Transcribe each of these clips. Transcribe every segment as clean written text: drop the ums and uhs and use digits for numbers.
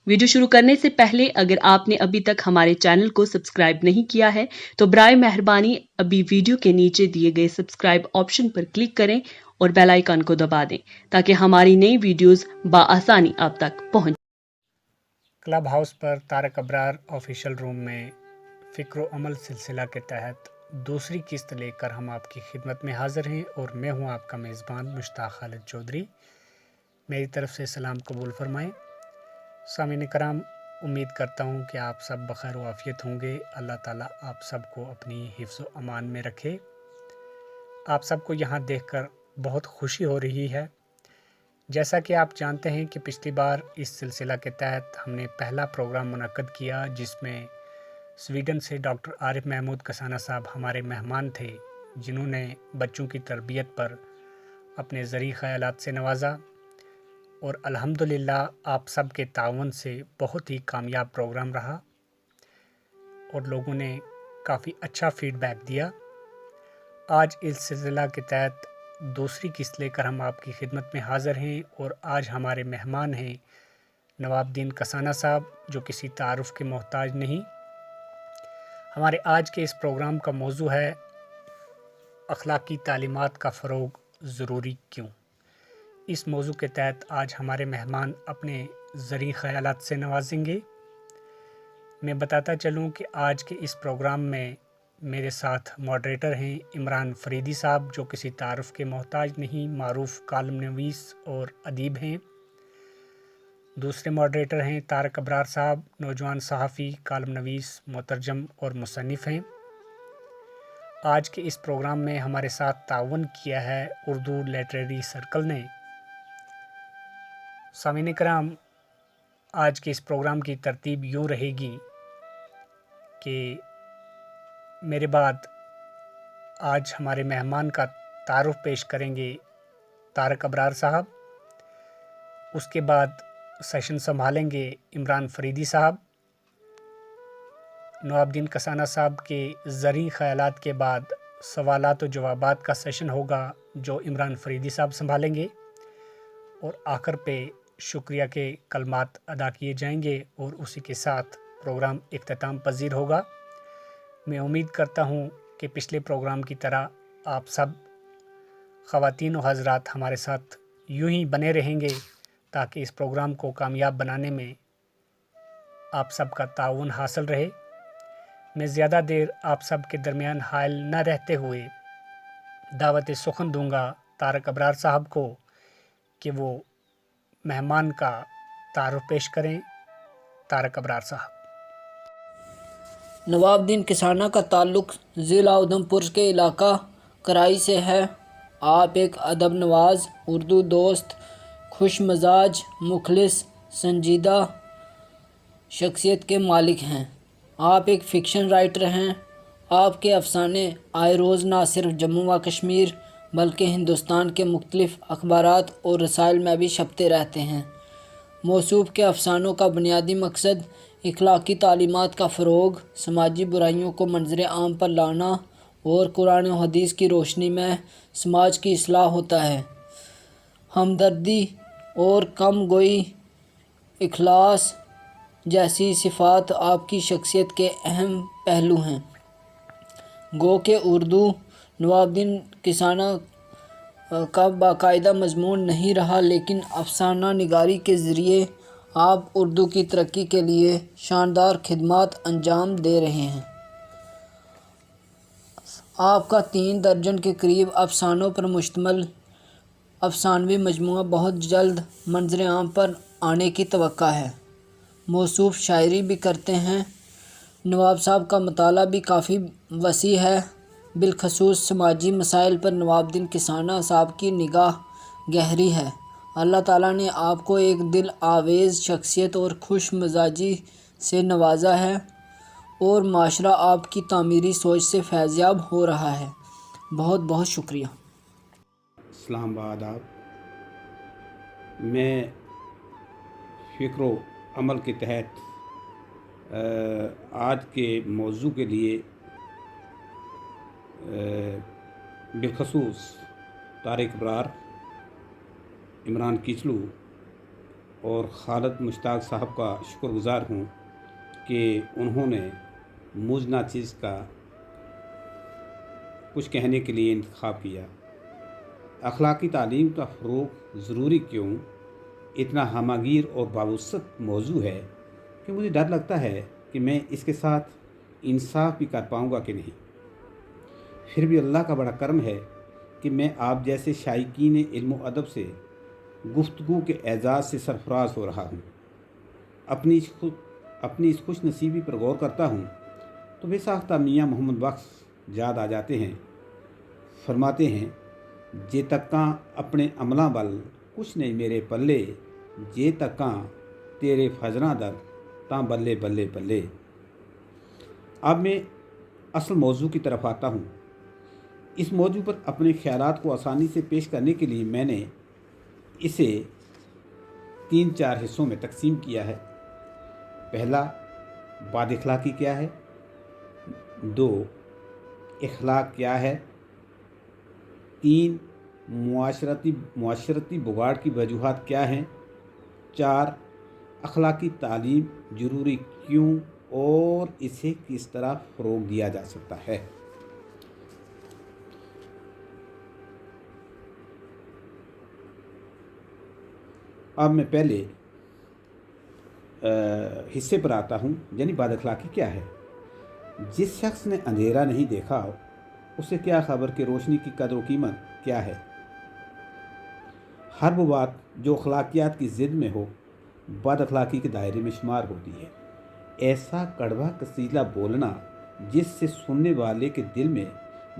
Video शुरू करने से पहले अगर आपने अभी तक हमारे चैनल को सब्सक्राइब नहीं किया है तो बराए मेहरबानी अभी वीडियो के नीचे दिए गए सब्सक्राइब ऑप्शन पर क्लिक करें और बेल आइकन को दबा दें ताकि हमारी नई वीडियोस बआसानी आप तक पहुंच। क्लब हाउस पर तारक अबरार ऑफिशियल रूम में फ़िक्र अमल सिलसिला के तहत दूसरी किस्त लेकर हम आपकी खिदमत में हाज़िर हैं और मैं हूं आपका मेज़बान मुश्ताक खालिद चौधरी। मेरी तरफ से सलाम कबूल फरमाएं। सामीन कराम, उम्मीद करता हूं कि आप सब बखैर व आफियत होंगे। अल्लाह ताला आप सबको अपनी हिफ्ज़ व अमान में रखे। आप सबको यहाँ देखकर बहुत खुशी हो रही है। जैसा कि आप जानते हैं कि पिछली बार इस सिलसिला के तहत हमने पहला प्रोग्राम मुनक्कद किया जिसमें स्वीडन से डॉक्टर आरिफ महमूद कसाना साहब हमारे मेहमान थे, जिन्होंने बच्चों की तरबियत पर अपने ज़री ख़यालात से नवाजा और अल्हम्दुलिल्लाह आप सब के ताउन से बहुत ही कामयाब प्रोग्राम रहा और लोगों ने काफ़ी अच्छा फ़ीडबैक दिया। आज इस सिलसिला के तहत दूसरी किस्त लेकर हम आपकी खिदमत में हाज़िर हैं और आज हमारे मेहमान हैं नवाबुद्दीन कसाना साहब, जो किसी तारुफ़ के मोहताज नहीं। हमारे आज के इस प्रोग्राम का मौजू है अखलाकी तालीमात का फ़रोग़ ज़रूरी क्यों। इस मौजू के तहत आज हमारे मेहमान अपने ज़री ख़यालात से नवाजेंगे। मैं बताता चलूँ कि आज के इस प्रोग्राम में मेरे साथ मॉडरेटर हैं इमरान फरीदी साहब, जो किसी तारुफ़ के मोहताज नहीं, मारूफ़ कालम नवीस और अदीब हैं। दूसरे मॉडरेटर हैं तारक अबरार साहब, नौजवान सहाफ़ी, कालम नवीस, मुतरजम और मुसन्निफ़ हैं। आज के इस प्रोग्राम में हमारे साथ ताउन किया है उर्दू लिटरेरी सर्कल ने। सामीन कराम, आज के इस प्रोग्राम की तरतीब यूँ रहेगी कि मेरे बाद आज हमारे मेहमान का तारुफ़ पेश करेंगे तारक अबरार साहब। उसके बाद सेशन संभालेंगे इमरान फरीदी साहब। नवाबुद्दीन कसाना साहब के ज़री ख़यालात के बाद सवालात व जवाबात का सेशन होगा जो इमरान फरीदी साहब संभालेंगे और आखिर पे शुक्रिया के कलमात अदा किए जाएंगे और उसी के साथ प्रोग्राम इख्तिताम पजीर होगा। मैं उम्मीद करता हूँ कि पिछले प्रोग्राम की तरह आप सब ख़वातीन व हज़रात हमारे साथ यूं ही बने रहेंगे ताकि इस प्रोग्राम को कामयाब बनाने में आप सब का ताउन हासिल रहे। मैं ज़्यादा देर आप सब के दरमियान हायल न रहते हुए दावत सुखन दूंगा तारक अबरार साहब को कि वो मेहमान का तारुफ़ पेश करें। तारक अबरार साहब। नवाबुद्दीन किसाना का ताल्लुक़ ज़िला उधमपुर के इलाका कराई से है। आप एक अदब नवाज, उर्दू दोस्त, खुश मजाज, मुखलिस, संजीदा शख्सियत के मालिक हैं। आप एक फ़िक्शन राइटर हैं। आपके अफ़साने आए रोज़ ना सिर्फ जम्मू व कश्मीर बल्कि हिंदुस्तान के मुख्तलिफ़ अखबारात और रसाइल में भी छपते रहते हैं। मौसूफ़ के अफ़सानों का बुनियादी मकसद इखलाकी तालीमात का फ़रोग़, समाजी बुराइयों को मंज़र आम पर लाना और कुरान और हदीस की रोशनी में समाज की इस्लाह होता है। हमदर्दी और कम गोई, इखलास जैसी सिफ़ात आपकी शख्सियत के अहम पहलू हैं। गो के उर्दू नवाबुद्दीन किसाना का बाकायदा मज़मून नहीं रहा, लेकिन अफ़साना निगारी के ज़रिए आप उर्दू की तरक्की के लिए शानदार खिदमात अंजाम दे रहे हैं। आपका 3 दर्जन के करीब अफ़सानों पर मुश्तमिल अफ़सानवी मजमूआ बहुत जल्द मंज़र आम पर आने की तवक्का है। मौसूफ़ शायरी भी करते हैं। नवाब साहब का मताला भी काफ़ी वसी है। बिलखसूस समाजी मसाइल पर नवाबुद्दीन किसाना साहब की निगाह गहरी है। अल्लाह ताला ने आपको एक दिल आवेज़ शख्सियत और खुश मिजाजी से नवाजा है और माशरा आपकी तामीरी सोच से फैज़याब हो रहा है। बहुत बहुत शुक्रिया। अस्सलाम आदाब। मैं फ़िक्र अमल के तहत आज के मौजू के लिए बिलखसूस तारिक अबरार, इमरान किचलू اور خالد مشتاق صاحب کا شکر گزار ہوں کہ انہوں نے مجھ ناچیز کا کچھ کہنے کے لیے انتخاب کیا۔ اخلاقی تعلیم کا فروغ ضروری کیوں اتنا ہمہ گیر اور بابوست موضوع ہے کہ مجھے ڈر لگتا ہے کہ میں اس کے ساتھ انصاف بھی کر پاؤں گا کہ نہیں۔ پھر بھی اللہ کا بڑا کرم ہے کہ میں آپ جیسے شائقین علم و ادب سے گفتگو کے اعزاز سے سرفراز ہو رہا ہوں۔ اپنی اس خوش نصیبی پر غور کرتا ہوں تو بے ساختہ میاں محمد بخش یاد آ جاتے ہیں۔ فرماتے ہیں، جے تکاں اپنے عملاں بل کچھ نہیں میرے پلے، جے تکاں تیرے فجراں در تاں بلے بلے بلے۔ اب میں اصل موضوع کی طرف آتا ہوں۔ اس موضوع پر اپنے خیالات کو آسانی سے پیش کرنے کے لیے میں نے اسے 3-4 حصوں میں تقسیم کیا ہے۔ پہلا، بد اخلاقی کیا ہے؟ 2، اخلاق کیا ہے؟ 3، معاشرتی بگاڑ کی وجوہات کیا ہیں؟ 4، اخلاقی تعلیم ضروری کیوں اور اسے کس طرح فروغ دیا جا سکتا ہے۔ اب میں پہلے حصے پر آتا ہوں، یعنی بد اخلاقی کیا ہے۔ جس شخص نے اندھیرا نہیں دیکھا اسے کیا خبر کہ روشنی کی قدر و قیمت کیا ہے۔ ہر وہ بات جو اخلاقیات کی ضد میں ہو بد اخلاقی کے دائرے میں شمار ہوتی ہے۔ ایسا کڑوا کسیلا بولنا جس سے سننے والے کے دل میں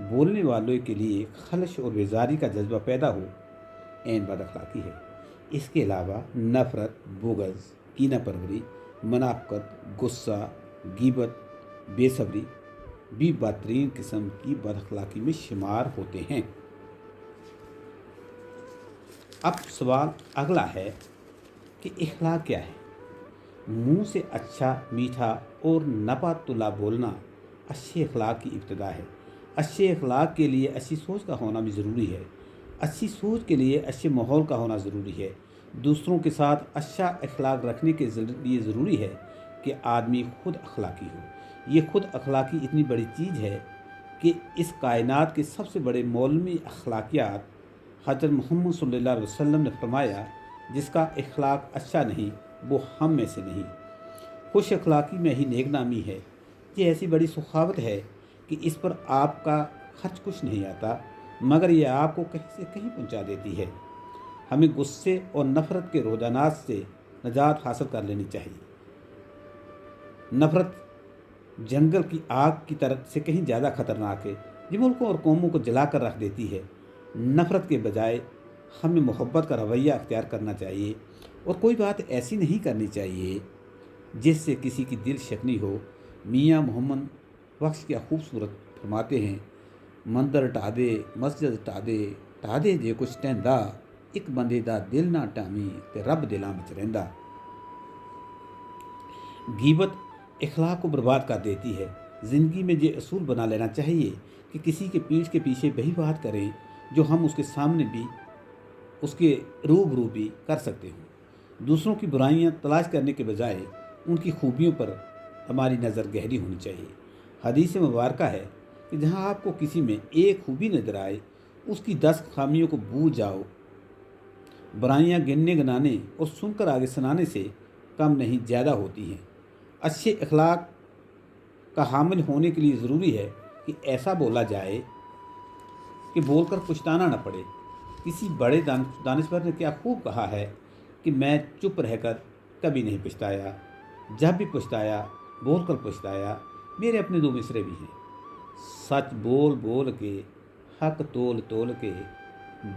بولنے والوں کے لیے خلش اور بیزاری کا جذبہ پیدا ہو، عین بد اخلاقی ہے۔ اس کے علاوہ نفرت، بغض، کینہ پروری، منافقت، غصہ، غیبت، بے صبری بھی بدترین قسم کی بد اخلاقی میں شمار ہوتے ہیں۔ اب سوال اگلا ہے کہ اخلاق کیا ہے؟ منہ سے اچھا، میٹھا اور نبات طلع بولنا اچھے اخلاق کی ابتدا ہے۔ اچھے اخلاق کے لیے اچھی سوچ کا ہونا بھی ضروری ہے۔ اچھی سوچ کے لیے اچھے ماحول کا ہونا ضروری ہے۔ دوسروں کے ساتھ اچھا اخلاق رکھنے کے لیے ضروری ہے کہ آدمی خود اخلاقی ہو۔ یہ خود اخلاقی اتنی بڑی چیز ہے کہ اس کائنات کے سب سے بڑے مولوی اخلاقیات حضرت محمد صلی اللہ علیہ وسلم نے فرمایا، جس کا اخلاق اچھا نہیں وہ ہم میں سے نہیں۔ خوش اخلاقی میں ہی نیک نامی ہے۔ یہ ایسی بڑی سخاوت ہے کہ اس پر آپ کا خرچ کچھ نہیں آتا، مگر یہ آپ کو کہیں سے کہیں پہنچا دیتی ہے۔ ہمیں غصے اور نفرت کے رجحانات سے نجات حاصل کر لینی چاہیے۔ نفرت جنگل کی آگ کی طرف سے کہیں زیادہ خطرناک ہے، یہ ملکوں اور قوموں کو جلا کر رکھ دیتی ہے۔ نفرت کے بجائے ہمیں محبت کا رویہ اختیار کرنا چاہیے اور کوئی بات ایسی نہیں کرنی چاہیے جس سے کسی کی دل شکنی ہو۔ میاں محمد بخش کیا خوبصورت فرماتے ہیں، مندر ٹا دے مسجد ٹا دے جے کچھ ٹہندا، ایک بندے دا دل نہ ٹامی تے رب دلاں وچ رہندا۔ غیبت اخلاق کو برباد کر دیتی ہے۔ زندگی میں یہ اصول بنا لینا چاہیے کہ کسی کے پیٹھ کے پیچھے وہی بات کریں جو ہم اس کے سامنے بھی اس کے روبرو بھی کر سکتے ہوں۔ دوسروں کی برائیاں تلاش کرنے کے بجائے ان کی خوبیوں پر ہماری نظر گہری ہونی چاہیے۔ حدیث مبارکہ ہے کہ جہاں آپ کو کسی میں ایک خوبی نظر آئے اس کی 10 خامیوں کو بھول جاؤ۔ برائیاں گننے گنانے اور سن کر آگے سنانے سے کم نہیں زیادہ ہوتی ہیں۔ اچھے اخلاق کا حامل ہونے کے لیے ضروری ہے کہ ایسا بولا جائے کہ بول کر پچھتانا نہ پڑے۔ کسی بڑے دانشور نے کیا خوب کہا ہے کہ میں چپ رہ کر کبھی نہیں پچھتایا، جب بھی پچھتایا بول کر پچھتایا۔ میرے اپنے 2 مصرے بھی ہیں، سچ بول بول کے، حق تول تول کے،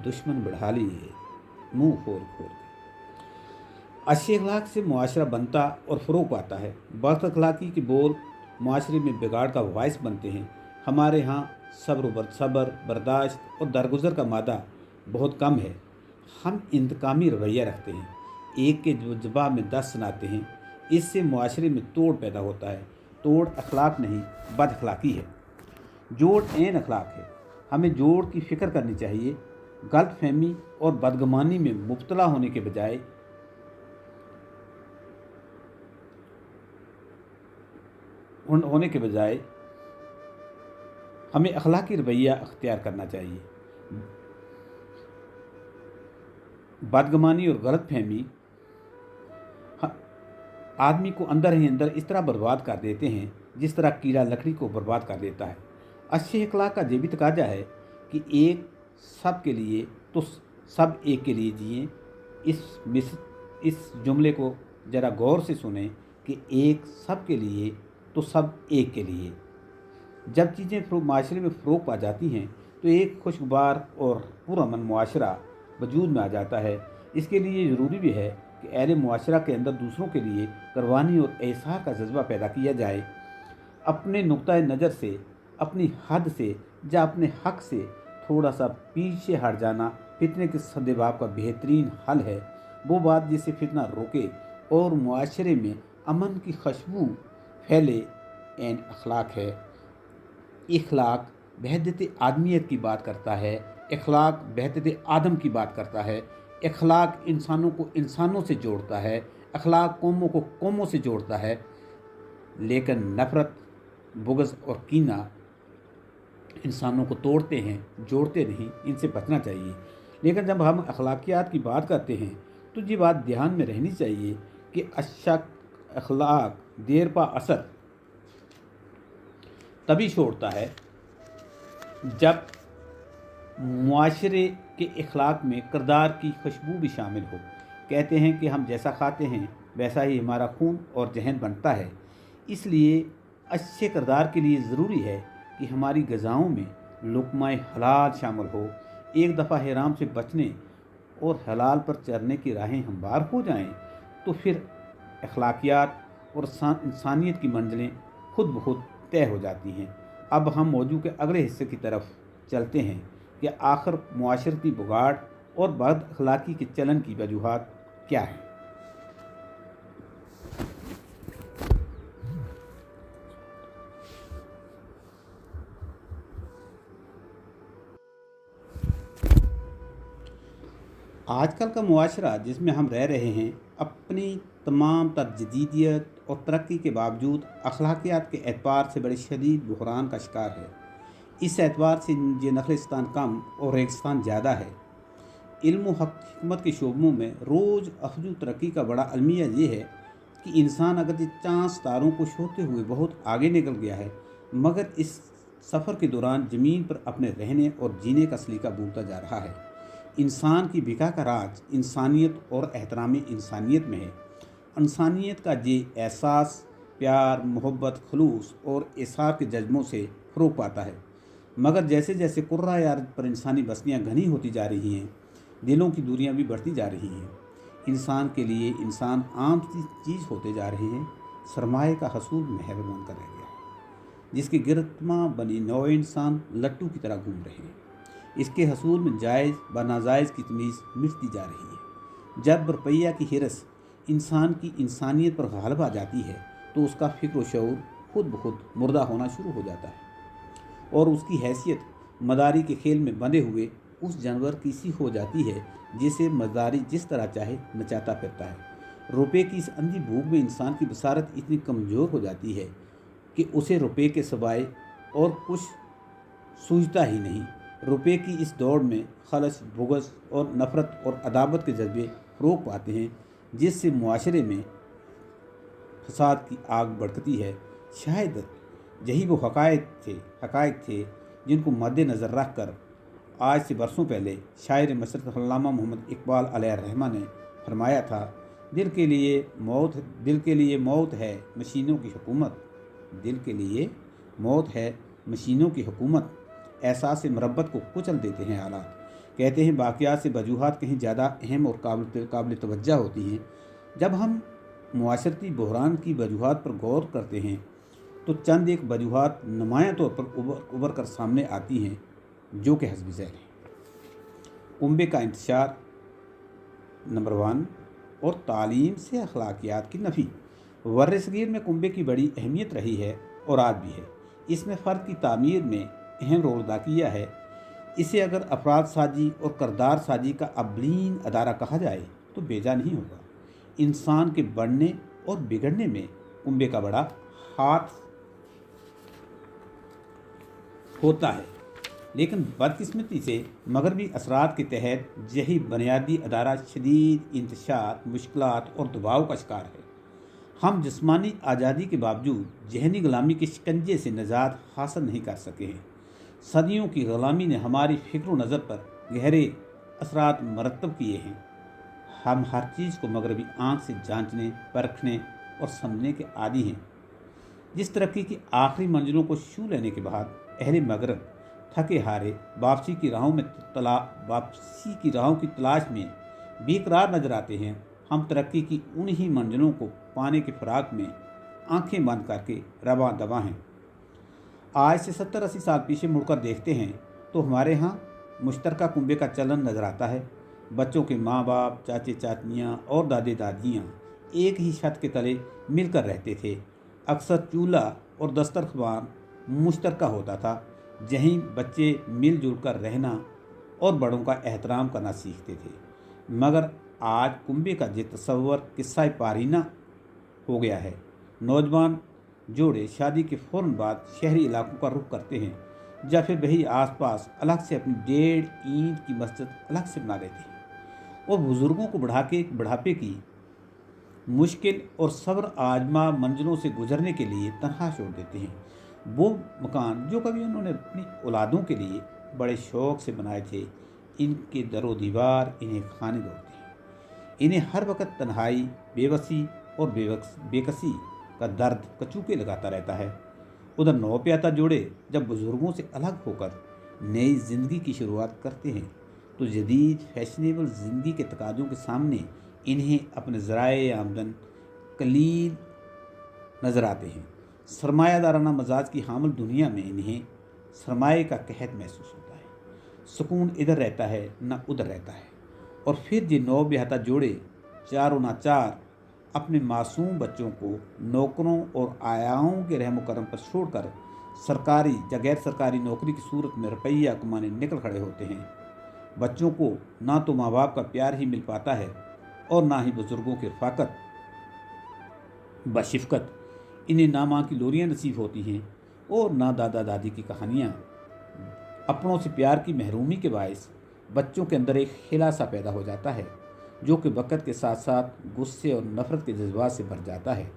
دشمن بڑھا لیے منہ کھول کھول کے۔ اچھے اخلاق سے معاشرہ بنتا اور فروغ پاتا ہے۔ بد اخلاقی کے بول معاشرے میں بگاڑ کا باعث بنتے ہیں۔ ہمارے ہاں صبر برداشت اور درگزر کا مادہ بہت کم ہے۔ ہم انتقامی رویہ رکھتے ہیں، ایک کے جواب میں 10 سناتے ہیں۔ اس سے معاشرے میں توڑ پیدا ہوتا ہے۔ توڑ اخلاق نہیں بد اخلاقی ہے، جوڑ عین اخلاق ہے۔ ہمیں جوڑ کی فکر کرنی چاہیے۔ غلط فہمی اور بدگمانی میں مبتلا ہونے کے بجائے होने के बजाय हमें अखलाकी रवैया अख्तियार करना चाहिए। बदगुमानी और गलतफहमी आदमी को अंदर ही अंदर इस तरह बर्बाद कर देते हैं जिस तरह कीड़ा लकड़ी को बर्बाद कर देता है। अच्छे अखलाक का ये भी तकाजा है कि एक सब के लिए तो सब एक के लिए जिए। इस जुमले को ज़रा गौर से सुने कि एक सब के लिए तो सब एक के लिए। जब चीज़ें माशरे में फ़रोग पा जाती हैं तो एक खुशगवार और पुरअमन मुआशरा वजूद में आ जाता है। इसके लिए ज़रूरी भी है कि अहले मुआशरा के अंदर दूसरों के लिए कुर्बानी और एहसास का जज्बा पैदा किया जाए। अपने नुक्ता नज़र से, अपनी हद से या अपने हक़ से थोड़ा सा पीछे हट जाना फितने के सद्देबाब का बेहतरीन हल है। वो बात जिससे फितना रोके और मुआशरे में अमन की खुशबू फैले एन अखलाक है। इखलाक वहदत आदमियत की बात करता है, इखलाक वहदत आदम की बात करता है। इखलाक इंसानों को इंसानों से जोड़ता है, अखलाक कौमों को कौमों से जोड़ता है। लेकिन नफ़रत, बुग़्ज़ और कीना इंसानों को तोड़ते हैं, जोड़ते नहीं। इनसे बचना चाहिए। लेकिन जब हम अखलाकियात की बात करते हैं तो ये बात ध्यान में रहनी चाहिए कि अच्छा अखलाक देर पा असर तभी छोड़ता है जब मुआशरे के इखलाक में किरदार की खुशबू भी शामिल हो। कहते हैं कि हम जैसा खाते हैं वैसा ही हमारा खून और जहन बनता है। इसलिए अच्छे किरदार के लिए ज़रूरी है कि हमारी ग़िज़ाओं में लुक़्मा-ए हलाल शामिल हो। एक दफ़ा हराम से बचने और हलाल पर चलने की राहें हमवार हो जाएं तो फिर अखलाकियात और इंसानियत की मंजिलें खुद ब खुद तय हो जाती हैं। अब हम मौजू के अगले हिस्से की तरफ चलते हैं कि आखिर मुआशरती बुगाड़ और बद अखलाकी के चलन की वजूहात क्या हैं। आजकल का मुआशरा जिसमें हम रह रहे हैं अपनी तमाम तर जदीदियत और तरक्की के बावजूद अखलाकियात के एतबार से बड़े शदीद बहरान का शिकार है। इस एतबार से ये नखलिस्तान कम और रेगिस्तान ज़्यादा है। इल्म व हिकमत के शोबों में रोज़ अफजू तरक्की का बड़ा अलमिया ये है कि इंसान अगर चाँद तारों को छूते हुए बहुत आगे निकल गया है, मगर इस सफ़र के दौरान ज़मीन पर अपने रहने और जीने का सलीका भूलता जा रहा है। इंसान की बिका का राज इंसानियत और एहतराम इंसानियत में है। इंसानियत का ये एहसास प्यार, मोहब्बत, खलूस और इसार के जज्बों से फ़रोग पाता है। मगर जैसे जैसे कुर्रा यार पर इंसानी बस्तियाँ घनी होती जा रही हैं, दिलों की दूरियां भी बढ़ती जा रही हैं। इंसान के लिए इंसान आम सी चीज़ होते जा रहे हैं। सरमाए का हसूल महल बनकर रह गया है, जिसके गिरतमा बनी नौ इंसान लट्टू की तरह घूम रहे हैं। इसके हसूल में जायज़ व नाजायज़ की तमीज़ मिटती जा रही है। जब रुपया की हिरस इंसान की इंसानियत पर गालिब आ जाती है तो उसका फ़िक्र व शऊर खुद ब खुद मुर्दा होना शुरू हो जाता है और उसकी हैसियत मदारी के खेल में बंधे हुए उस जानवर की सी हो जाती है जिसे मदारी जिस तरह चाहे नचाता फिरता है। रुपये की इस अंधी भूख में इंसान की बसारत इतनी कमज़ोर हो जाती है कि उसे रुपये के सिवाय और कुछ सूझता ही नहीं। रुपये की इस दौड़ में खलस, बुग़्ज़ और नफ़रत और अदावत के जज्बे फ़रोग पाते हैं, जिससे मुआशरे में फसाद की आग भड़कती है। शायद यही वो हक़ाइक़ थे जिनको मद्देनज़र रख कर आज से बरसों पहले शायर मशरक़ अल्लामा मोहम्मद इकबाल अलैहिर्रहमा ने फरमाया था, दिल के लिए मौत है मशीनों की हुकूमत, दिल के लिए मौत है मशीनों की हुकूमत, एहसास मरब्बत को कुचल देते हैं हालात। कहते हैं बाक़ियात से वजूहात कहीं ज़्यादा अहम और काबिल तवज्जो होती हैं। जब हम मुआशरती बहरान की वजूहात पर गौर करते हैं तो चंद एक वजूहात नुमायाँ तौर पर उभर कर सामने आती हैं जो कि हस्ब ज़ैल हैं। कुंबे का इंतशार नंबर 1 और तालीम से अखलाकियात की नफ़ी। वर्र सगीर में कुंबे की बड़ी अहमियत रही है और आज भी है। इसने फ़र्द की तामीर में अहम रोल अदा किया है। इसे अगर अफराद साजी और करदार साजी का अवलीन अदारा कहा जाए तो बेजा नहीं होगा। इंसान के बढ़ने और बिगड़ने में कुंबे का बड़ा हाथ होता है, लेकिन बदकिस्मती से मगरबी असरात के तहत यही बुनियादी अदारा शदीद इंतशार, मुश्किलात और दबाव का शिकार है। हम जिस्मानी आज़ादी के बावजूद जहनी गुलामी के शिकंजे से निजात हासिल नहीं कर सके हैं। सदियों की गुलामी ने हमारी फ़िक्र व नज़र पर गहरे असरात मरतब किए हैं। हम हर चीज़ को मगरबी आँख से जांचने, परखने और समझने के आदी हैं। जिस तरक्की की आखिरी मंजिलों को छू लेने के बाद अहले मगरब थके हारे वापसी की राहों की तलाश में बेकरार नजर आते हैं, हम तरक्की की उन्हीं मंजिलों को पाने के फिराक में आंखें बंद करके रवां दवा हैं। आज से 70-80 साल पीछे मुड़कर देखते हैं तो हमारे यहाँ मुश्तरका कुंबे का चलन नज़र आता है। बच्चों के माँ बाप, चाचे चाचियाँ और दादे दादियाँ एक ही छत के तले मिलकर रहते थे। अक्सर चूल्हा और दस्तरखान मुश्तरका होता था, जहीं बच्चे मिलजुल कर रहना और बड़ों का एहतराम करना सीखते थे। मगर आज कुंबे का ये तस्वर किस्सा पारीना हो गया है। नौजवान जोड़े शादी के फ़ौरन बाद शहरी इलाकों का रुख करते हैं, या फिर वही आसपास अलग से अपनी 1.5 ईंट की मस्जिद अलग से बना लेते हैं और बुज़ुर्गों को बुढ़ापे की मुश्किल और सब्र आजमा मंजिलों से गुजरने के लिए तनहा छोड़ देते हैं। वो मकान जो कभी उन्होंने अपनी औलादों के लिए बड़े शौक़ से बनाए थे, इनके दरो दीवार इन्हें खाने दौड़ते हैं। इन्हें हर वक्त तन्हाई, बेबसी और बेकसी का दर्द कचूके लगाता रहता है। उधर नौप्याता जोड़े जब बुज़ुर्गों से अलग होकर नई ज़िंदगी की शुरुआत करते हैं तो जदीद फैशनेबल ज़िंदगी के तकाज़ों के सामने इन्हें अपने ज़राए आमदन कलील नज़र आते हैं। सरमायादाराना मजाज की हामिल दुनिया में इन्हें सरमाए का कहत महसूस होता है। सुकून इधर रहता है न उधर रहता है। और फिर ये नौ ब्याहता जोड़े चारों नाचार अपने मासूम बच्चों को नौकरों और आयाओं के रहम करम पर छोड़कर सरकारी या गैर सरकारी नौकरी की सूरत में रुपया कमाने निकल खड़े होते हैं। बच्चों को ना तो माँ बाप का प्यार ही मिल पाता है और ना ही बुजुर्गों की रफ़ाकत बशिफ़क़त। इन्हें ना माँ की लोरियाँ नसीब होती हैं और ना दादा दादी की कहानियाँ। अपनों से प्यार की महरूमी के बायस बच्चों के अंदर एक खिला सा पैदा हो जाता है, जो कि वक़्त के साथ साथ गुस्से और नफ़रत के जज्बात से भर जाता है,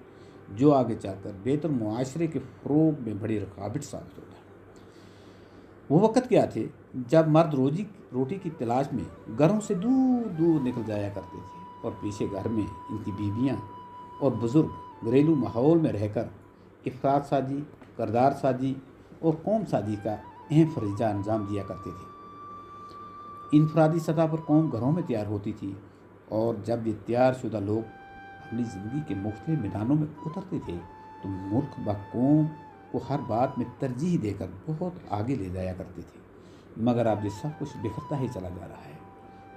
जो आगे चलकर बेहतर मुआशरे के फ़रोग़ में बड़ी रुकावट साबित होता है। वो वक़्त क्या थे जब मर्द रोटी की तलाश में घरों से दूर दूर निकल जाया करते थे और पीछे घर में इनकी बीवियाँ और बुज़ुर्ग घरेलू माहौल में रहकर इफ़राद साजी, करदार साजी और कौम साजी का अहम फरीजा अंजाम दिया करते थे। इनफरादी सतह पर कौम घरों में तैयार होती थी और जब ये तैयार शुदा लोग अपनी ज़िंदगी के मुख्तलिफ मैदानों में उतरते थे तो मुल्क व कौम को हर बात में तरजीह देकर बहुत आगे ले जाया करते थे। मगर अब ये सब कुछ बिखरता ही चला जा रहा है।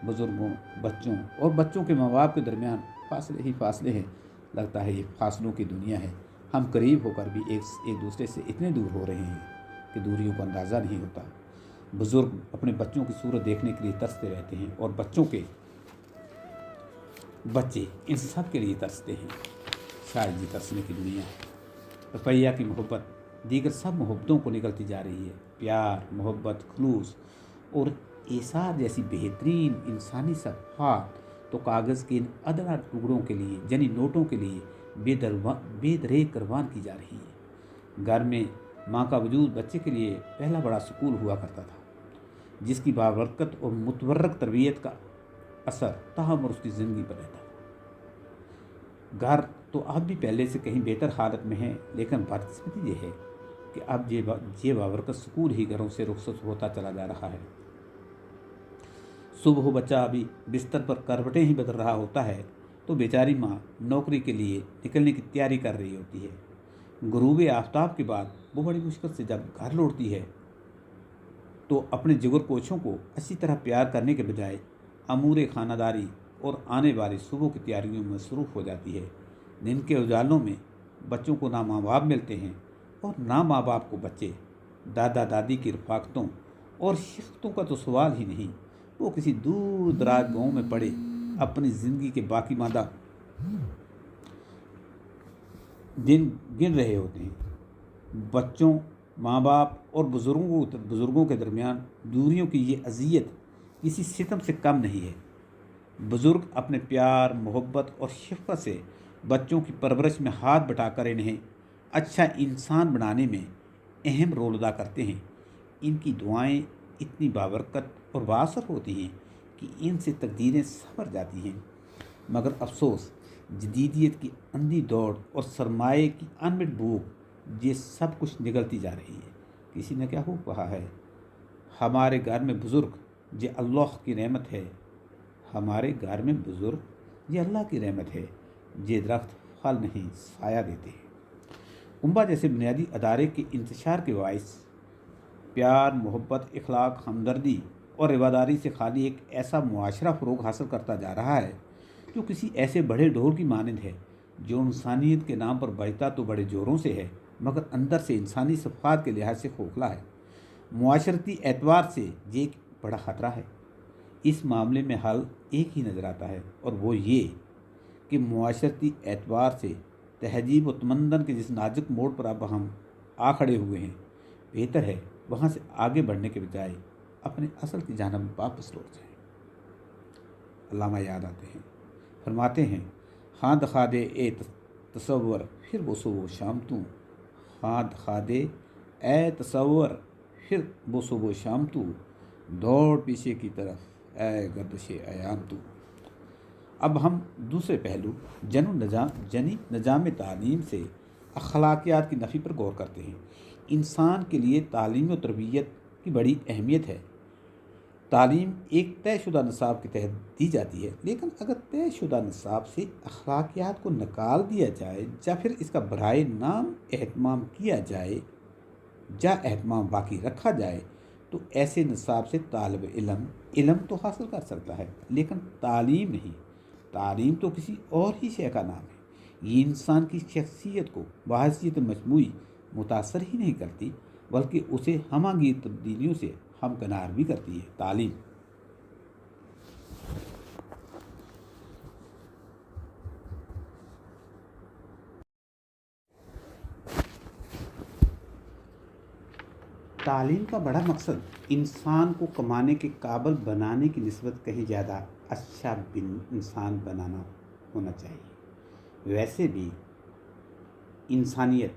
बुज़ुर्गों, बच्चों और बच्चों के माँ बाप के दरमियान फासले ही फासले हैं। लगता है ये फासलों की दुनिया है। हम करीब होकर भी एक दूसरे से इतने दूर हो रहे हैं कि दूरियों का अंदाज़ा नहीं होता। बुज़ुर्ग अपने बच्चों की सूरत देखने के लिए तरसते रहते हैं और बच्चों के बच्चे इन सब के लिए तरसते हैं। शायद ये तरसने की दुनिया है। रुपया की मोहब्बत दीगर सब मोहब्बतों को निकलती जा रही है। प्यार, मोहब्बत, खुलूस और एसार जैसी बेहतरीन इंसानी सफ़ात तो कागज़ के इन अदना टुकड़ों के लिए, यानी नोटों के लिए बेदरेक कुर्बान की जा रही है। घर में माँ का वजूद बच्चे के लिए पहला बड़ा सुकून हुआ करता था, जिसकी बाबरकत और मुतवर्रक तरबियत का असर ताहम और उसकी ज़िंदगी पर रहता था। घर तो अब भी पहले से कहीं बेहतर हालत में है, लेकिन बदकिस्मती ये है कि अब ये बाबरकत सुकून ही घरों से रुखसत होता चला जा रहा है। सुबह बच्चा अभी बिस्तर पर करवटें ही बदल रहा होता है तो बेचारी माँ नौकरी के लिए निकलने की तैयारी कर रही होती है। गुरूबे आफ्ताब के बाद वो बड़ी मुश्किल से जब घर लौटती है तो अपने जिगर कोशों को अच्छी तरह प्यार करने के बजाय अमूर खानादारी और आने वाली सुबह की तैयारियों में मसरूफ़ हो जाती है। दिन के उजालों में बच्चों को ना माँ बाप मिलते हैं और ना माँ बाप को बच्चे। दादा दादी की रफ़ाकतों और शिफ़्तों का तो सवाल ही नहीं। वो किसी दूर दराज गाँव में पड़े अपनी ज़िंदगी के बाकी मादा दिन गिन रहे होते हैं। बच्चों ماں باپ اور بزرگوں کے درمیان دوریوں کی یہ اذیت کسی ستم سے کم نہیں ہے۔ بزرگ اپنے پیار، محبت اور شفقت سے بچوں کی پرورش میں ہاتھ بٹا کر انہیں اچھا انسان بنانے میں اہم رول ادا کرتے ہیں۔ ان کی دعائیں اتنی بابرکت اور بااثر ہوتی ہیں کہ ان سے تقدیریں سنور جاتی ہیں، مگر افسوس جدیدیت کی اندھی دوڑ اور سرمایے کی انمٹ بھوک یہ سب کچھ نگلتی جا رہی ہے۔ کسی نے کیا خوب کہا ہے، ہمارے گھر میں بزرگ یہ اللہ کی رحمت ہے، ہمارے گھر میں بزرگ یہ اللہ کی رحمت ہے، یہ درخت پھل نہیں سایہ دیتے ہیں۔ کنبہ جیسے بنیادی ادارے کے انتشار کے باعث پیار، محبت، اخلاق، ہمدردی اور رواداری سے خالی ایک ایسا معاشرہ فروغ حاصل کرتا جا رہا ہے جو کسی ایسے بڑے ڈھول کی مانند ہے جو انسانیت کے نام پر بجتا تو بڑے زوروں سے ہے مگر اندر سے انسانی صفات کے لحاظ سے کھوکھلا ہے۔ معاشرتی اعتبار سے یہ ایک بڑا خطرہ ہے۔ اس معاملے میں حل ایک ہی نظر آتا ہے اور وہ یہ کہ معاشرتی اعتبار سے تہذیب و تمدن کے جس نازک موڑ پر اب ہم آ کھڑے ہوئے ہیں، بہتر ہے وہاں سے آگے بڑھنے کے بجائے اپنے اصل کی جانب واپس لوٹ جائیں۔ علامہ یاد آتے ہیں، فرماتے ہیں، ہاں دکھا دے اے تصور پھر وہ صبح و شام تو، ہاں دکھا دے اے تصور پھر وہ صبح و شام تو، دوڑ پیچھے کی طرف اے گردش ایام تو۔ اب ہم دوسرے پہلو جنی نظام تعلیم سے اخلاقیات کی نفی پر غور کرتے ہیں۔ انسان کے لیے تعلیم و تربیت کی بڑی اہمیت ہے۔ تعلیم ایک طے شدہ نصاب کے تحت دی جاتی ہے، لیکن اگر طے شدہ نصاب سے اخلاقیات کو نکال دیا جائے یا پھر اس کا برائے نام اہتمام کیا جائے یا اہتمام باقی رکھا جائے تو ایسے نصاب سے طالب علم تو حاصل کر سکتا ہے لیکن تعلیم نہیں۔ تعلیم تو کسی اور ہی شے کا نام ہے۔ یہ انسان کی شخصیت کو بحیثیت مجموعی متاثر ہی نہیں کرتی بلکہ اسے ہمہ گیر تبدیلیوں سے ہمکنار بھی کرتی ہے۔ تعلیم تعلیم کا بڑا مقصد انسان کو کمانے کے قابل بنانے کی نسبت کہیں زیادہ اچھا انسان بنانا ہونا چاہیے۔ ویسے بھی انسانیت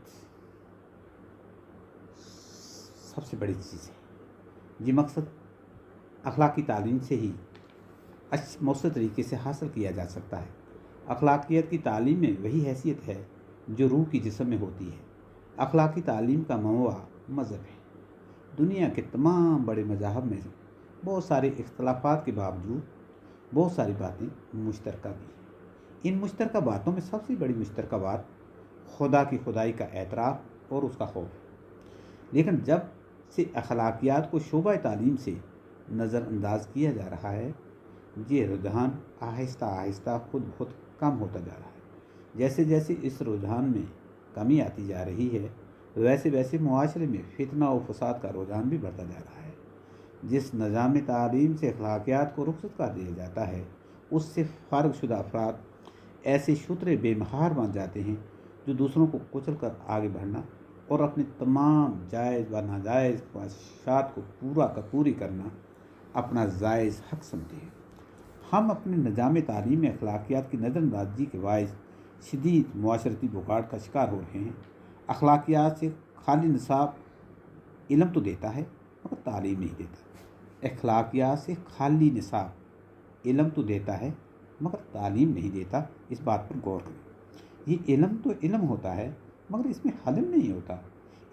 سب سے بڑی چیز ہے۔ یہ مقصد اخلاقی تعلیم سے ہی مؤثر طریقے سے حاصل کیا جا سکتا ہے۔ اخلاقیات کی تعلیم میں وہی حیثیت ہے جو روح کی جسم میں ہوتی ہے۔ اخلاقی تعلیم کا منبع مذہب ہے۔ دنیا کے تمام بڑے مذاہب میں بہت سارے اختلافات کے باوجود بہت ساری باتیں مشترکہ بھی ہیں۔ ان مشترکہ باتوں میں سب سے بڑی مشترکہ بات خدا کی خدائی کا اعتراف اور اس کا خوف ہے۔ لیکن جب سے اخلاقیات کو شعبہ تعلیم سے نظر انداز کیا جا رہا ہے، یہ رجحان آہستہ آہستہ خود بخود کم ہوتا جا رہا ہے۔ جیسے جیسے اس رجحان میں کمی آتی جا رہی ہے ویسے ویسے معاشرے میں فتنہ و فساد کا رجحان بھی بڑھتا جا رہا ہے۔ جس نظام تعلیم سے اخلاقیات کو رخصت کر دیا جاتا ہے اس سے فارغ شدہ افراد ایسے شترے بے مہار بن جاتے ہیں جو دوسروں کو کچل کر آگے بڑھنا اور اپنے تمام جائز و ناجائز خواہشات کو پوری کرنا اپنا جائز حق سمجھتے ہیں۔ ہم اپنے نظام تعلیم میں اخلاقیات کی نظر اندازی کے باعث شدید معاشرتی بگاڑ کا شکار ہو رہے ہیں۔ اخلاقیات سے خالی نصاب علم تو دیتا ہے مگر تعلیم نہیں دیتا۔ اخلاقیات سے خالی نصاب علم تو دیتا ہے مگر تعلیم نہیں دیتا، اس بات پر غور کریں۔ یہ علم تو علم ہوتا ہے مگر اس میں حلم نہیں ہوتا۔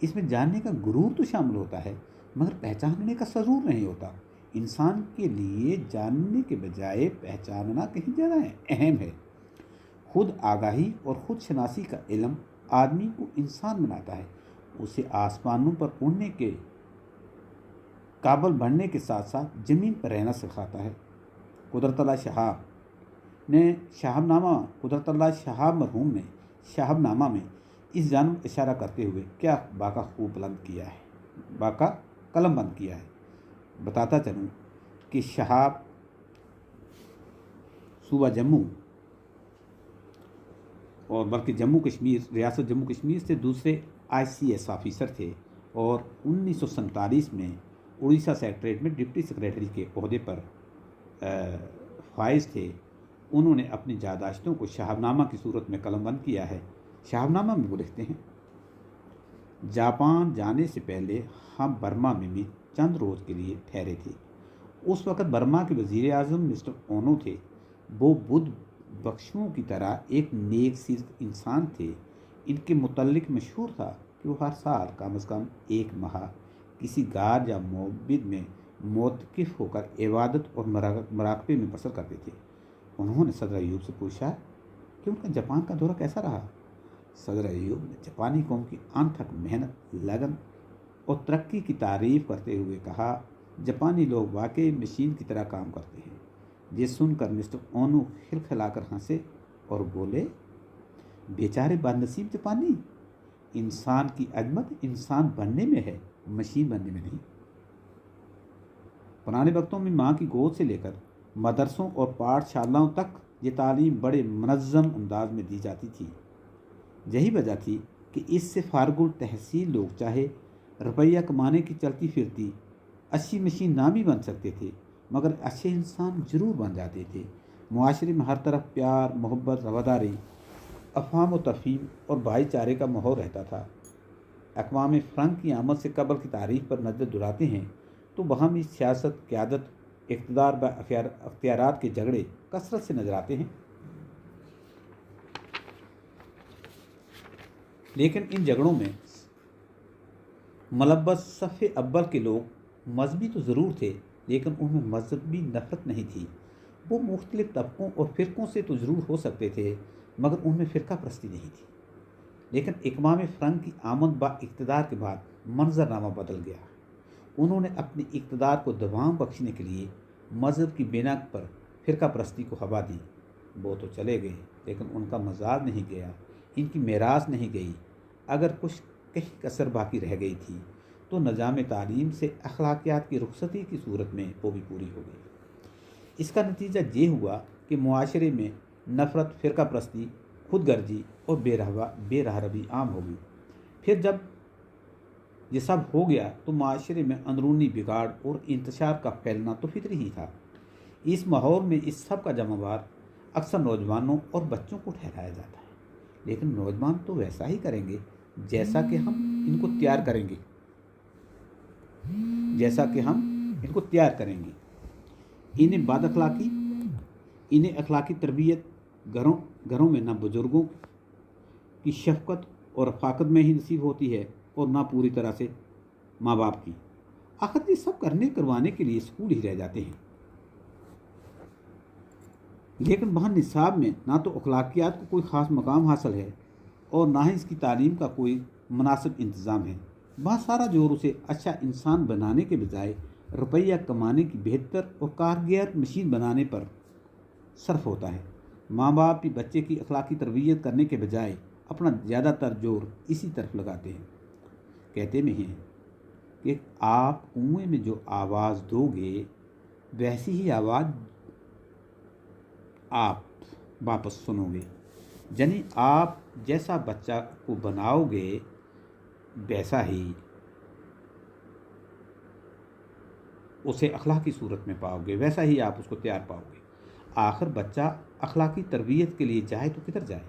اس میں جاننے کا غرور تو شامل ہوتا ہے مگر پہچاننے کا شعور نہیں ہوتا۔ انسان کے لیے جاننے کے بجائے پہچاننا کہیں زیادہ اہم ہے۔ خود آگاہی اور خود شناسی کا علم آدمی کو انسان بناتا ہے، اسے آسمانوں پر اڑنے کے قابل بننے کے ساتھ ساتھ زمین پر رہنا سکھاتا ہے۔ قدرت اللہ شہاب مرحوم نے شہاب نامہ میں اس جانب اشارہ کرتے ہوئے کیا باقا قلم بند کیا ہے۔ بتاتا چلوں کہ شہاب صوبہ جموں اور بلکہ ریاست جموں کشمیر سے دوسرے ICS آفیسر تھے اور 1947 میں اڑیسہ سیکریٹریٹ میں ڈپٹی سیکریٹری کے عہدے پر فائز تھے، انہوں نے اپنی یادداشتوں کو شہاب نامہ کی صورت میں قلم بند کیا ہے۔ شہاب نامہ میں وہ لکھتے ہیں، جاپان جانے سے پہلے ہم برما میں بھی چند روز کے لیے ٹھہرے تھے۔ اس وقت برما کے وزیر اعظم مسٹر اونو تھے۔ وہ بدھ بخشوں کی طرح ایک نیک سیرت انسان تھے۔ ان کے متعلق مشہور تھا کہ وہ ہر سال کم از کم 1 ماہ کسی غار یا معبد میں معتکف ہو کر عبادت اور مراقبے میں بسر کرتے تھے۔ انہوں نے صدر ایوب سے پوچھا کہ ان کا جاپان کا دورہ کیسا رہا۔ صدر ایوب نے جاپانی قوم کی انتھک محنت، لگن اور ترقی کی تعریف کرتے ہوئے کہا، جاپانی لوگ واقعی مشین کی طرح کام کرتے ہیں۔ یہ سن کر مسٹر اونو کھلکھلا کر ہنسے اور بولے، بیچارے بد نصیب جاپانی، انسان کی عظمت انسان بننے میں ہے، مشین بننے میں نہیں۔ پرانے وقتوں میں ماں کی گود سے لے کر مدرسوں اور پاٹھ شالاؤں تک یہ تعلیم بڑے منظم انداز میں دی جاتی تھی۔ یہی وجہ تھی کہ اس سے فارغ التحصیل لوگ چاہے روپیہ کمانے کی چلتی پھرتی اچھی مشین نہ بھی بن سکتے تھے، مگر اچھے انسان ضرور بن جاتے تھے۔ معاشرے میں ہر طرف پیار، محبت، رواداری، افہام و تفہیم اور بھائی چارے کا ماحول رہتا تھا۔ اقوام فرنگ کی آمد سے قبل کی تاریخ پر نظر دلاتے ہیں تو وہاں بھی سیاست، قیادت، اقتدار با اختیارات کے جھگڑے کثرت سے نظر آتے ہیں۔ لیکن ان جھگڑوں میں ملبس صف اول کے لوگ مذہبی تو ضرور تھے، لیکن ان میں مذہبی نفرت نہیں تھی۔ وہ مختلف طبقوں اور فرقوں سے تو ضرور ہو سکتے تھے، مگر ان میں فرقہ پرستی نہیں تھی۔ لیکن اقوام فرنگ کی آمد با اقتدار کے بعد منظرنامہ بدل گیا۔ انہوں نے اپنی اقتدار کو دوام بخشنے کے لیے مذہب کی بنا پر فرقہ پرستی کو ہوا دی۔ وہ تو چلے گئے، لیکن ان کا مزاج نہیں گیا، ان کی میراث نہیں گئی۔ اگر کچھ کہیں کسر باقی رہ گئی تھی تو نظام تعلیم سے اخلاقیات کی رخصتی کی صورت میں وہ بھی پوری ہو گئی۔ اس کا نتیجہ یہ ہوا کہ معاشرے میں نفرت، فرقہ پرستی، خود غرضی اور بے رہروی عام ہو گئی۔ پھر جب یہ سب ہو گیا تو معاشرے میں اندرونی بگاڑ اور انتشار کا پھیلنا تو فطری ہی تھا۔ اس ماحول میں اس سب کا ذمہ وار اکثر نوجوانوں اور بچوں کو ٹھہرایا جاتا ہے۔ لیکن نوجوان تو ویسا ہی کریں گے جیسا کہ ہم ان کو تیار کریں گے، انہیں بد اخلاقی، انہیں اخلاقی تربیت گھروں میں نہ بزرگوں کی شفقت اور رفاقت میں ہی نصیب ہوتی ہے اور نہ پوری طرح سے ماں باپ کی۔ آخر یہ سب کروانے کے لیے اسکول ہی رہ جاتے ہیں، لیکن وہاں نصاب میں نہ تو اخلاقیات کو کوئی خاص مقام حاصل ہے اور نہ ہی اس کی تعلیم کا کوئی مناسب انتظام ہے۔ وہاں سارا زور اسے اچھا انسان بنانے کے بجائے روپیہ کمانے کی بہتر اور کارگر مشین بنانے پر صرف ہوتا ہے۔ ماں باپ بھی بچے کی اخلاقی تربیت کرنے کے بجائے اپنا زیادہ تر زور اسی طرف لگاتے ہیں۔ کہتے میں ہیں کہ آپ کنویں میں جو آواز دو گے ویسی ہی آواز آپ واپس سنو گے، یعنی آپ جیسا بچہ کو بناؤ گے ویسا ہی اسے اخلاقی صورت میں پاؤ گے، ویسا ہی آپ اس کو تیار پاؤ گے۔ آخر بچہ اخلاقی تربیت کے لیے جائے تو کدھر جائے؟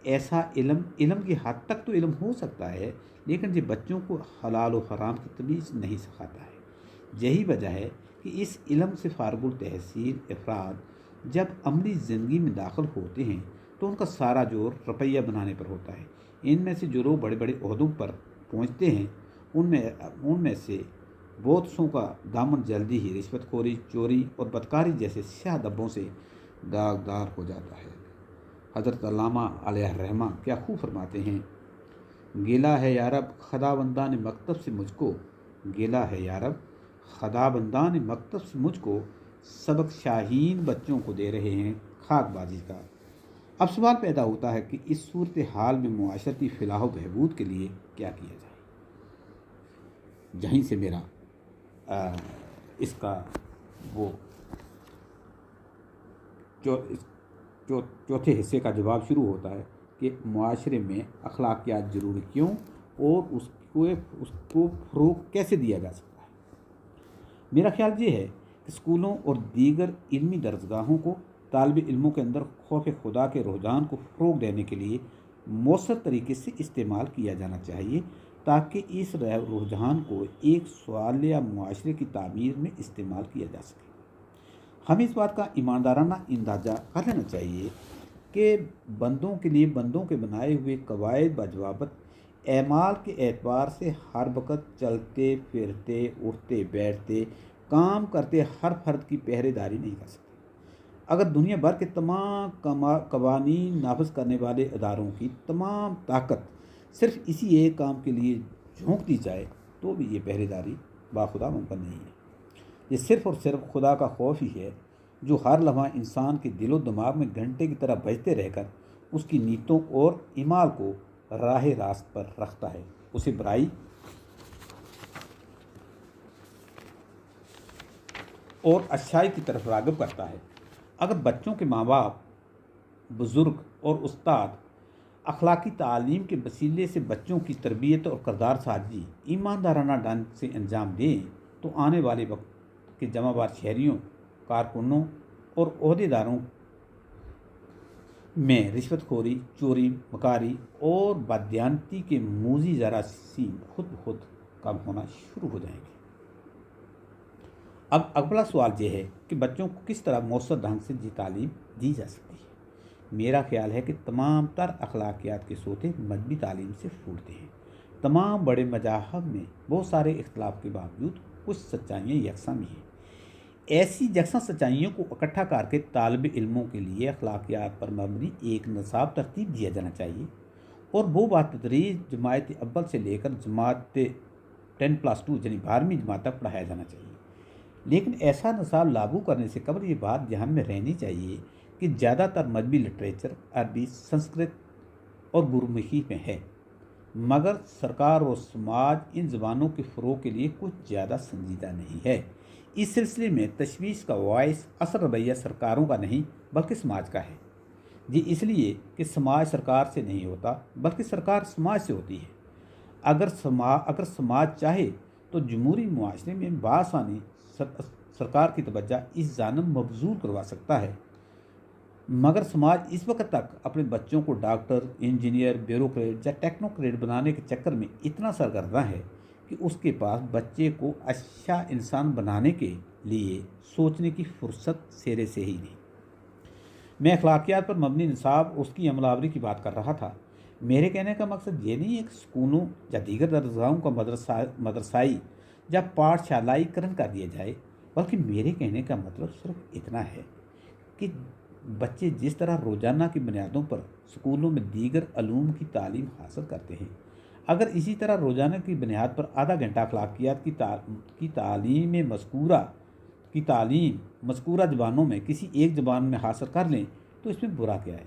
ایسا علم کی حد تک تو علم ہو سکتا ہے، لیکن یہ بچوں کو حلال و حرام کی تمیز نہیں سکھاتا ہے۔ یہی وجہ ہے کہ اس علم سے فارغ التحصیل افراد جب عملی زندگی میں داخل ہوتے ہیں تو ان کا سارا زور روپیہ بنانے پر ہوتا ہے۔ ان میں سے جو لوگ بڑے بڑے عہدوں پر پہنچتے ہیں ان میں سے بہت سوں کا دامن جلدی ہی رشوت خوری، چوری اور بدکاری جیسے سیاہ دبوں سے داغدار ہو جاتا ہے۔ حضرت علامہ علیہ الرحمہ کیا خوب فرماتے ہیں، گیلا ہے یارب خداوندان مکتب سے مجھ کو، گیلا ہے یارب خداوندان مکتب سے مجھ کو، سبق شاہین بچوں کو دے رہے ہیں خاک بازی کا۔ اب سوال پیدا ہوتا ہے کہ اس صورتحال میں معاشرتی فلاح و بہبود کے لیے کیا کیا جائے۔ یہیں سے میرا اس کا وہ چوتھے حصے کا جواب شروع ہوتا ہے کہ معاشرے میں اخلاقیات ضروری کیوں اور اس کو فروغ کیسے دیا جا سکتا ہے؟ میرا خیال یہ ہے کہ اسکولوں اور دیگر علمی درسگاہوں کو طالب علموں کے اندر خوف خدا کے رجحان کو فروغ دینے کے لیے مؤثر طریقے سے استعمال کیا جانا چاہیے، تاکہ اس رجحان کو ایک صالح معاشرے کی تعمیر میں استعمال کیا جا سکے۔ ہمیں اس بات کا ایماندارانہ اندازہ کر لینا چاہیے کہ بندوں کے لیے بندوں کے بنائے ہوئے قواعد بضوابط اعمال کے اعتبار سے ہر وقت چلتے پھرتے اٹھتے بیٹھتے کام کرتے ہر فرد کی پہرے داری نہیں کر سکتے۔ اگر دنیا بھر کے تمام قوانین نافذ کرنے والے اداروں کی تمام طاقت صرف اسی ایک کام کے لیے جھونک دی جائے تو بھی یہ پہرے داری باخدا ممکن نہیں ہے۔ یہ صرف اور صرف خدا کا خوف ہی ہے جو ہر لمحہ انسان کے دل و دماغ میں گھنٹے کی طرح بجتے رہ کر اس کی نیتوں اور اعمال کو راہ راست پر رکھتا ہے، اسے برائی اور اچھائی کی طرف راغب کرتا ہے۔ اگر بچوں کے ماں باپ، بزرگ اور استاد اخلاقی تعلیم کے وسیلے سے بچوں کی تربیت اور کردار سازی ایماندارانہ ڈھنگ سے انجام دیں تو آنے والے وقت کے جمع وار شہریوں، کارکنوں اور عہدیداروں میں رشوت خوری، چوری، مکاری اور بددیانتی کے موذی جراثیم خود بخود کم ہونا شروع ہو جائیں گے۔ اب اگلا سوال یہ ہے کہ بچوں کو کس طرح مؤثر ڈھنگ سے تعلیم دی جا سکتی ہے۔ میرا خیال ہے کہ تمام تر اخلاقیات کے سوتے مذہبی تعلیم سے پھوٹتے ہیں۔ تمام بڑے مذاہب میں بہت سارے اختلاف کے باوجود کچھ سچائیاں یکساں بھی ہیں۔ ایسی یکساں سچائیوں کو اکٹھا کر کے طالب علموں کے لیے اخلاقیات پر مبنی ایک نصاب ترتیب دیا جانا چاہیے، اور وہ بتدریج جماعت اول سے لے کر جماعت 10+2 یعنی 12ویں جماعت تک پڑھایا جانا چاہیے۔ لیکن ایسا نصاب لاگو کرنے سے قبل یہ بات ذہن میں رہنی چاہیے کہ زیادہ تر مذہبی لٹریچر عربی، سنسکرت اور گرمکھی میں ہے، مگر سرکار اور سماج ان زبانوں کے فروغ کے لیے کچھ زیادہ سنجیدہ نہیں ہے۔ اس سلسلے میں تشویش کا باعث اصل رویہ سرکاروں کا نہیں بلکہ سماج کا ہے۔ یہ اس لیے کہ سماج سرکار سے نہیں ہوتا بلکہ سرکار سماج سے ہوتی ہے۔ اگر سماج چاہے تو جمہوری معاشرے میں بآسانی سرکار کی توجہ اس جانب مبذول کروا سکتا ہے، مگر سماج اس وقت تک اپنے بچوں کو ڈاکٹر، انجینئر، بیوروکریٹ یا ٹیکنوکریٹ بنانے کے چکر میں اتنا سرگرداں ہے کہ اس کے پاس بچے کو اچھا انسان بنانے کے لیے سوچنے کی فرصت سیرے سے ہی نہیں۔ میں اخلاقیات پر مبنی نصاب اس کی عمل آوری کی بات کر رہا تھا۔ میرے کہنے کا مقصد یہ نہیں ہے کہ اسکولوں یا دیگر درسگاہوں کا مدرسائی یا پاٹھ شالائی کرن کر دیا جائے، بلکہ میرے کہنے کا مطلب صرف اتنا ہے کہ بچے جس طرح روزانہ کی بنیادوں پر اسکولوں میں دیگر علوم کی تعلیم حاصل کرتے ہیں، اگر اسی طرح روزانہ کی بنیاد پر آدھا گھنٹہ اخلاقیات کی تعلیم مذکورہ زبانوں میں کسی ایک زبان میں حاصل کر لیں تو اس میں برا کیا ہے؟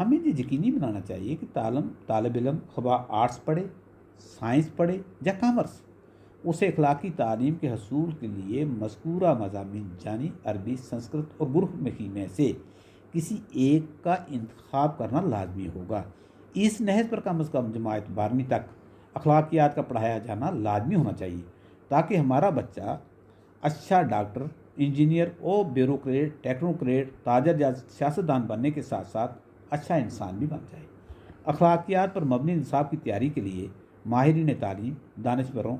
ہمیں یہ یقینی بنانا چاہیے کہ طالب علم خواہ آرٹس پڑھے، سائنس پڑھے یا کامرس، اسے اخلاقی تعلیم کے حصول کے لیے مذکورہ مضامین یعنی عربی، سنسکرت اور گرمکھی میں سے کسی ایک کا انتخاب کرنا لازمی ہوگا۔ اس نہج پر کم از کم جماعت 12ویں تک اخلاقیات کا پڑھایا جانا لازمی ہونا چاہیے، تاکہ ہمارا بچہ اچھا ڈاکٹر، انجینئر اور بیوروکریٹ، ٹیکنوکریٹ، تاجر یا سیاستدان بننے کے ساتھ ساتھ اچھا انسان بھی بن جائے۔ اخلاقیات پر مبنی نصاب کی تیاری کے لیے ماہرین تعلیم، دانشوروں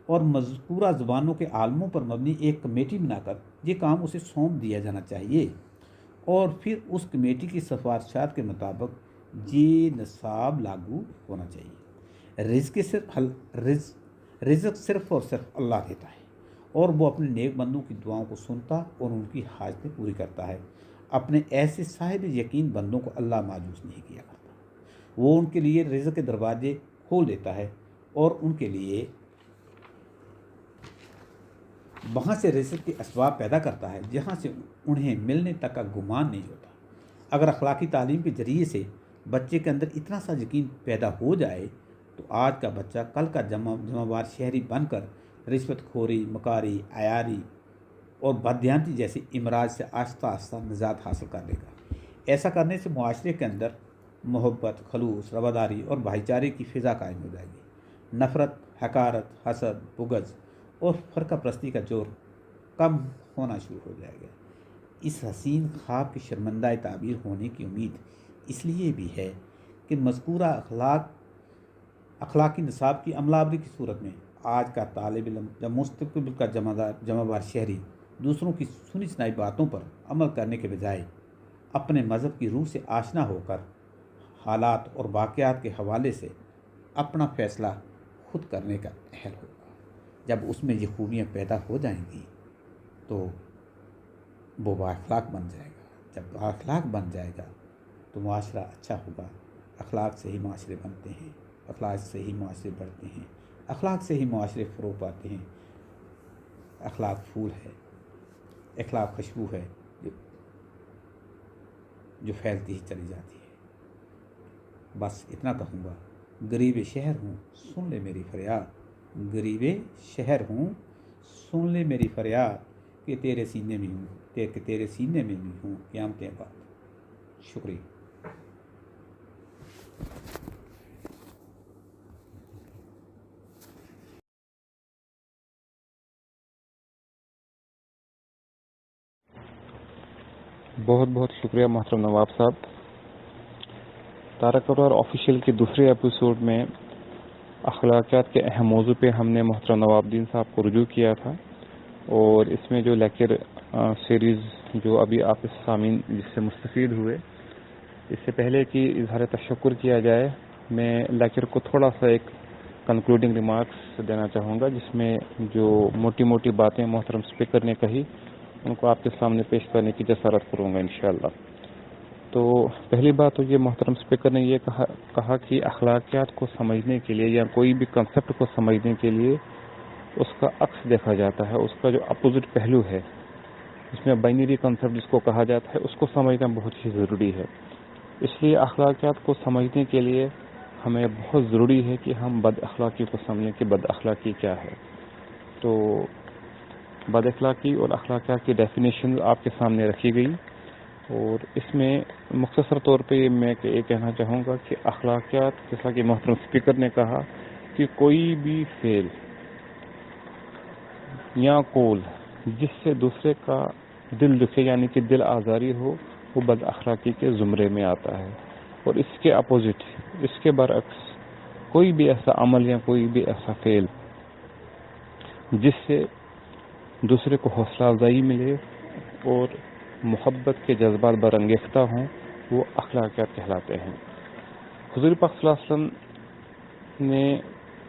اور مذکورہ زبانوں کے عالموں پر مبنی ایک کمیٹی بنا کر یہ کام اسے سونپ دیا جانا چاہیے، اور پھر اس کمیٹی کی سفارشات کے مطابق یہ نصاب لاگو ہونا چاہیے۔ رزق صرف اور صرف اللہ دیتا ہے، اور وہ اپنے نیک بندوں کی دعاؤں کو سنتا اور ان کی حاجتیں پوری کرتا ہے۔ اپنے ایسے صاحب یقین بندوں کو اللہ مایوس نہیں کیا کرتا، وہ ان کے لیے رزق کے دروازے کھول دیتا ہے اور ان کے لیے وہاں سے رزق کے اسباب پیدا کرتا ہے جہاں سے انہیں ملنے تک کا گمان نہیں ہوتا۔ اگر اخلاقی تعلیم کے ذریعے سے بچے کے اندر اتنا سا یقین پیدا ہو جائے تو آج کا بچہ کل کا جمع وار شہری بن کر رشوت خوری، مکاری، عیاری اور بددیانتی جیسے امراض سے آہستہ آہستہ نجات حاصل کر لے گا۔ ایسا کرنے سے معاشرے کے اندر محبت، خلوص، رواداری اور بھائی چارے کی فضا قائم ہو جائے گی۔ नफ़रत, हकारत, हसद, बुग़्ज़ और फ़र्क़ा परस्ती का जोर कम होना शुरू हो जाएगा। इस हसीन ख्वाब की शर्मंदा ताबीर होने की उम्मीद इसलिए भी है कि मज़कूरा अखलाकी निसाब की अमलावरी की सूरत में आज का तालिब इल्म या मुस्तक़बिल का जमाबार शहरी दूसरों की सुनी सुनाई बातों पर अमल करने के बजाय अपने मज़हब की रूह से आशना होकर हालात और वाक़यात के हवाले से अपना फ़ैसला खुद करने का अहल होगा। जब उसमें ये खूबियाँ पैदा हो जाएंगी तो वो बाअखलाक बन जाएगा। जब बाअखलाक बन जाएगा तो मुआशरा अच्छा होगा। अखलाक से ही माशरे बनते हैं, अखलाक से ही मुआशरे बढ़ते हैं, अखलाक से ही मुआशरे फ़रोग़ पाते हैं। अखलाक फूल है, अखलाक खुशबू है जो फैलती ही चली जाती है। बस इतना कहूँगा, गरीब शहर हूँ सुन ले मेरी फरियाद, गरीब शहर हूँ सुन ले मेरी फरियाद कि तेरे सीने में हूँ, तेरे सीने में भी हूँ क़यामतें बाद। शुक्रिया। बहुत बहुत शुक्रिया मोहतरम नवाब साहब। तारक अब्रार ऑफिशियल के दूसरे एपिसोड में अखलाकियात के अहम मौजू पे हमने मोहतरम नवाबुद्दीन साहब को रुजू किया था, और इसमें जो लेक्चर सीरीज़ जो अभी आप सामीन जिससे मुस्तफ़ीद हुए, इससे पहले कि इजहार तशक्कुर किया जाए, मैं लेक्चर को थोड़ा सा एक कंक्लूडिंग रिमार्क्स देना चाहूँगा, जिसमें जो मोटी मोटी बातें मोहतरम स्पीकर ने कही उनको आपके सामने पेश करने की जसारत करूँगा इंशाअल्लाह। तो पहली बात तो ये मोहतरम स्पीकर ने ये कहा कि अखलाकियात को समझने के लिए या कोई भी कंसेप्ट को समझने के लिए उसका अक्स देखा जाता है, उसका जो अपोजिट पहलू है, इसमें बाइनरी कंसेप्ट जिसको कहा जाता है, उसको समझना बहुत ही ज़रूरी है। इसलिए अखलाकियात को समझने के लिए हमें बहुत ज़रूरी है कि हम बद अखलाकी को समझें कि बद अखलाकी क्या है। तो बद अखलाकी और अखलाकियात की डेफिनेशन आपके सामने रखी गई, और इसमें मुख्तसर तौर पे मैं ये कहना चाहूँगा कि अखलाकियात, जैसा कि मोहतरम स्पीकर ने कहा, कि कोई भी फेल या कौल जिससे दूसरे का दिल दुखे यानी कि दिल आज़ारी हो, वो बद अखलाकी के ज़ुमरे में आता है। और इसके अपोजिट, इसके बरअक्स कोई भी ऐसा अमल या कोई भी ऐसा फेल जिससे दूसरे को हौसला अफजाई मिले और मोहब्बत के जज्बात बरंगेख्ता हों, वो अखलाकियात कहलाते हैं। हुज़ूर पाक सल्लल्लाहु अलैहि वसल्लम ने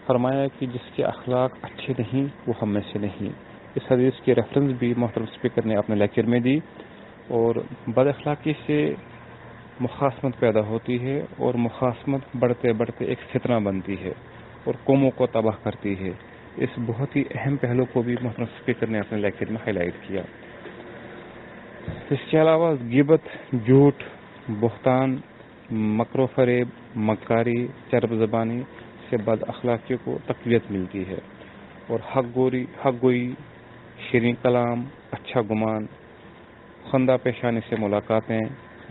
फरमाया कि जिसके अखलाक अच्छे नहीं वो हम में से नहीं। इस हदीस की रेफरेंस भी मोहतरम स्पीकर ने अपने लेक्चर में दी। और बद अखलाकी से मुखासमत पैदा होती है, और मुखासमत बढ़ते बढ़ते एक फितना बनती है और कौमों को तबाह करती है। इस बहुत ही अहम पहलू को भी मोहतरम स्पीकर ने अपने लेक्चर में हाईलाइट किया। इसके अलावा गिबत, झूठ, बुहतान, मकरो फरेब, मक्कारी, चरब ज़बानी से बद अखलाकी को तक़वियत मिलती है, और हक गोई, शीरीं कलाम, अच्छा गुमान, खंदा पेशानी से मुलाकातें,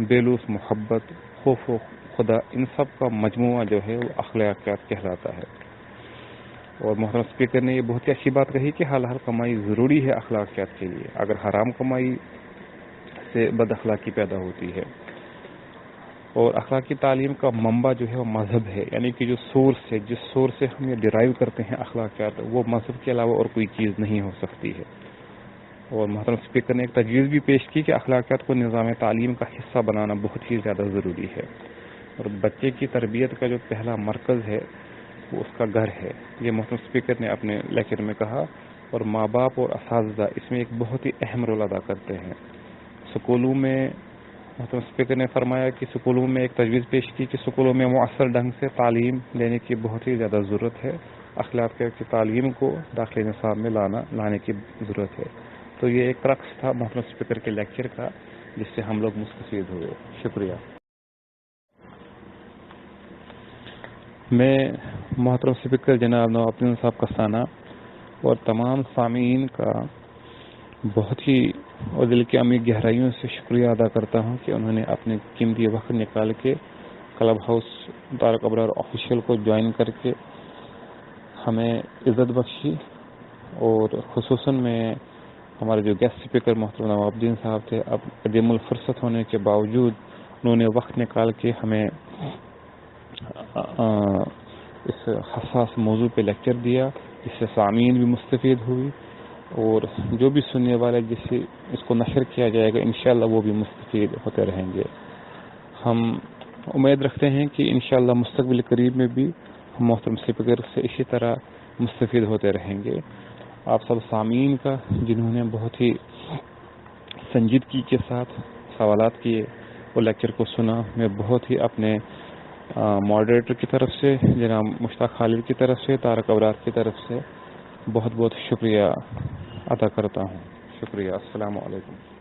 बेलूस मोहब्बत, खौफ खुदा, इन सब का मजमुआ जो है वो अखलाकियात कहलाता है। और मोहतरम स्पीकर ने ये बहुत ही अच्छी बात कही कि हलाल कमाई ज़रूरी है अखलाकियात के लिए, अगर हराम कमाई से बद अखलाकी पैदा होती है। और अखलाकी तालीम का मंबा जो है वो मजहब है, यानी कि जो सोर्स है, जिस सोर्स से हम ये डिराइव करते हैं अखलाकियात, वो मजहब के अलावा और कोई चीज़ नहीं हो सकती है। और मोहतरम स्पीकर ने एक तजवीज़ भी पेश की कि अखलाकियात को निज़ाम तालीम का हिस्सा बनाना बहुत ही ज़्यादा ज़रूरी है, और बच्चे की तरबियत का जो पहला मरकज़ है वो उसका घर है, ये मोहतरम स्पीकर ने अपने लेक्चर में कहा। और माँ बाप और असातिज़ा इसमें एक बहुत ही अहम रोल अदा करते हैं। स्कूलों में मोहतरम स्पीकर ने फरमाया कि स्कूलों में एक तजवीज़ पेश की कि स्कूलों में मुअस्सर ढंग से तालीम देने की बहुत ही ज़्यादा ज़रूरत है, अखलाकियात की तालीम को दाखिली निसाब में लाने की ज़रूरत है। तो ये एक क्रक्स था मोहतरम स्पीकर के लेक्चर का, जिससे हम लोग मुस्तफ़ीद हुए। शुक्रिया। मैं मोहतरम स्पीकर जनाब नवाबुद्दीन साहब कस्ताना और तमाम सामीन का बहुत ही और दिल की अमीर गहराइयों से शुक्रिया अदा करता हूँ कि उन्होंने अपने कीमती वक्त निकाल के clubhouse Tarak Abrar official को ज्वाइन करके ہمیں عزت بخشی، اور خصوصاً میں ہمارے جو گیسٹ اسپیکر محترم نواب الدین صاحب تھے، اب قدیم الفرصت ہونے کے باوجود انہوں نے وقت نکال کے ہمیں اس حساس موضوع پہ لیکچر دیا، جس سے سامعین بھی مستفید ہوئی، اور جو بھی سننے والے جسے اس کو نشر کیا جائے گا انشاءاللہ وہ بھی مستفید ہوتے رہیں گے۔ ہم امید رکھتے ہیں کہ انشاءاللہ مستقبل قریب میں بھی ہم محترم اسپیکر سے اسی طرح مستفید ہوتے رہیں گے۔ آپ سب سامعین کا جنہوں نے بہت ہی سنجیدگی کے ساتھ سوالات کیے اور لیکچر کو سنا، میں بہت ہی اپنے ماڈریٹر کی طرف سے جناب مشتاق خالد کی طرف سے، طارق ابرار کی طرف سے بہت بہت شکریہ ادا کرتا ہوں۔ شکریہ، السلام علیکم۔